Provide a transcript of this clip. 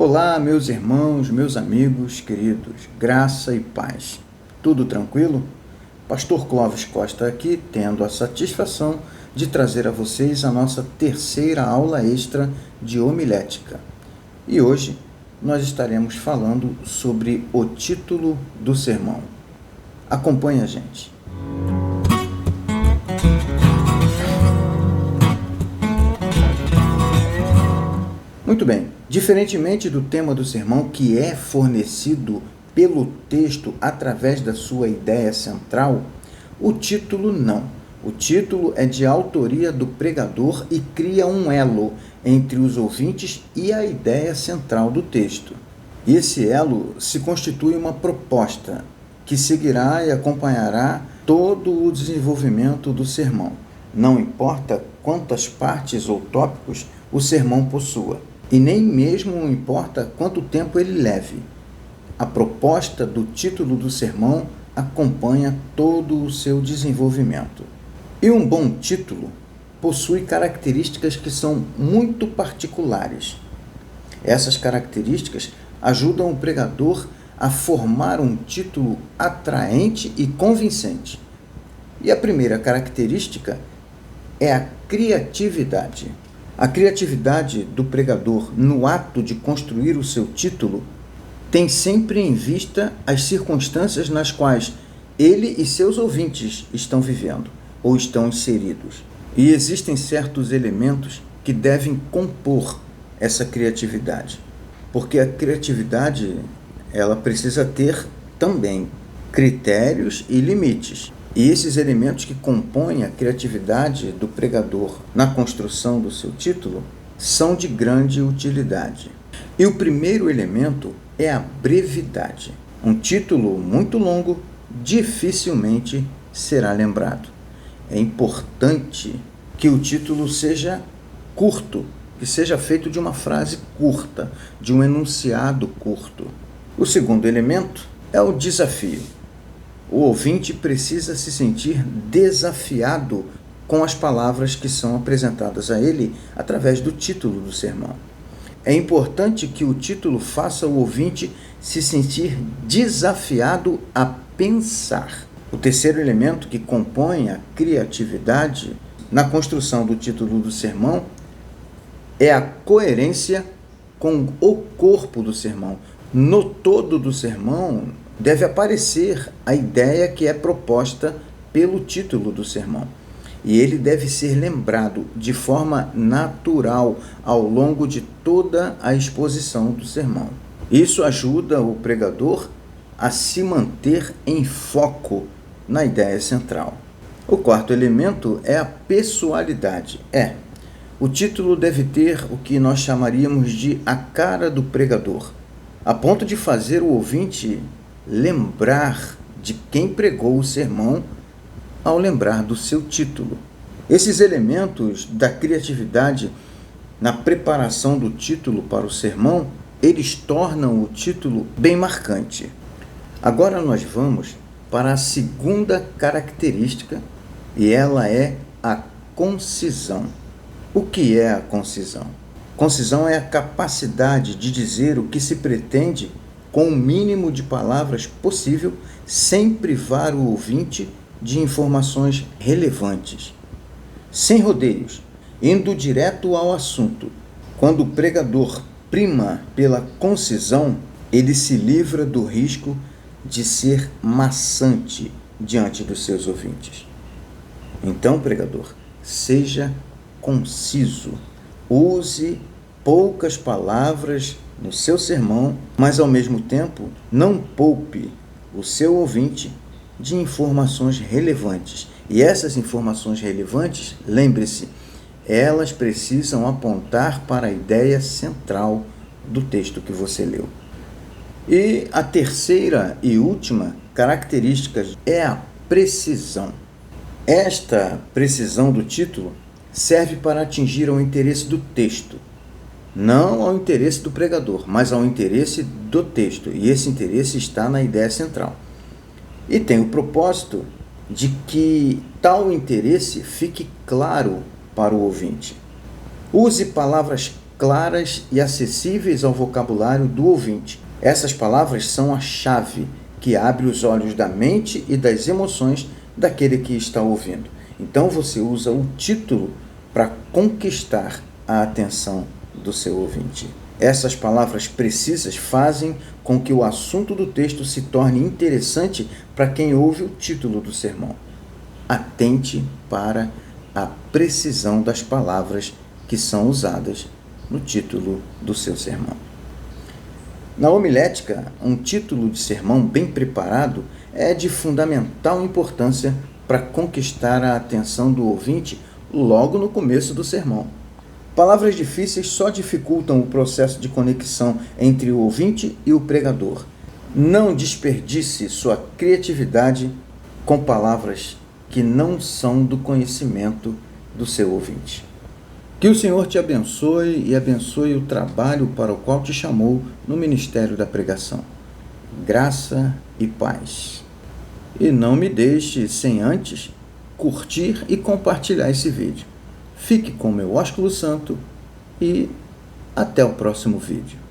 Olá, meus irmãos, meus amigos queridos, graça e paz. Tudo tranquilo? Pastor Clóvis Costa aqui, tendo a satisfação de trazer a vocês a nossa terceira aula extra de homilética. E hoje nós estaremos falando sobre o título do sermão. Acompanhe a gente. Muito bem, diferentemente do tema do sermão, que é fornecido pelo texto através da sua ideia central, o título não. O título é de autoria do pregador e cria um elo entre os ouvintes e a ideia central do texto. E esse elo se constitui uma proposta que seguirá e acompanhará todo o desenvolvimento do sermão. Não importa quantas partes ou tópicos o sermão possua. E nem mesmo importa quanto tempo ele leve. A proposta do título do sermão acompanha todo o seu desenvolvimento. E um bom título possui características que são muito particulares. Essas características ajudam o pregador a formar um título atraente e convincente. E a primeira característica é a criatividade. A criatividade do pregador no ato de construir o seu título tem sempre em vista as circunstâncias nas quais ele e seus ouvintes estão vivendo ou estão inseridos. E existem certos elementos que devem compor essa criatividade, porque a criatividade ela precisa ter também critérios e limites. E esses elementos que compõem a criatividade do pregador na construção do seu título são de grande utilidade. E o primeiro elemento é a brevidade. Um título muito longo dificilmente será lembrado. É importante que o título seja curto, que seja feito de uma frase curta, de um enunciado curto. O segundo elemento é o desafio. O ouvinte precisa se sentir desafiado com as palavras que são apresentadas a ele através do título do sermão. É importante que o título faça o ouvinte se sentir desafiado a pensar. O terceiro elemento que compõe a criatividade na construção do título do sermão é a coerência com o corpo do sermão. No todo do sermão deve aparecer a ideia que é proposta pelo título do sermão. E ele deve ser lembrado de forma natural ao longo de toda a exposição do sermão. Isso ajuda o pregador a se manter em foco na ideia central. O quarto elemento é a pessoalidade. O título deve ter o que nós chamaríamos de a cara do pregador, a ponto de fazer o ouvinte lembrar de quem pregou o sermão ao lembrar do seu título. Esses elementos da criatividade na preparação do título para o sermão, eles tornam o título bem marcante. Agora nós vamos para a segunda característica e ela é a concisão. O que é a concisão? Concisão é a capacidade de dizer o que se pretende com o mínimo de palavras possível, sem privar o ouvinte de informações relevantes. Sem rodeios, indo direto ao assunto. Quando o pregador prima pela concisão, ele se livra do risco de ser maçante diante dos seus ouvintes. Então, pregador, seja conciso. Use poucas palavras no seu sermão, mas ao mesmo tempo não poupe o seu ouvinte de informações relevantes. E essas informações relevantes, lembre-se, elas precisam apontar para a ideia central do texto que você leu. E a terceira e última característica é a precisão. Esta precisão do título serve para atingir o interesse do texto, não ao interesse do pregador, mas ao interesse do texto. E esse interesse está na ideia central. E tem o propósito de que tal interesse fique claro para o ouvinte. Use palavras claras e acessíveis ao vocabulário do ouvinte. Essas palavras são a chave que abre os olhos da mente e das emoções daquele que está ouvindo. Então você usa o título para conquistar a atenção do seu ouvinte. Essas palavras precisas fazem com que o assunto do texto se torne interessante para quem ouve o título do sermão. Atente para a precisão das palavras que são usadas no título do seu sermão. Na homilética, um título de sermão bem preparado é de fundamental importância para conquistar a atenção do ouvinte logo no começo do sermão. Palavras difíceis só dificultam o processo de conexão entre o ouvinte e o pregador. Não desperdice sua criatividade com palavras que não são do conhecimento do seu ouvinte. Que o Senhor te abençoe e abençoe o trabalho para o qual te chamou no ministério da pregação. Graça e paz. E não me deixe sem antes curtir e compartilhar esse vídeo. Fique com meu ósculo santo e até o próximo vídeo.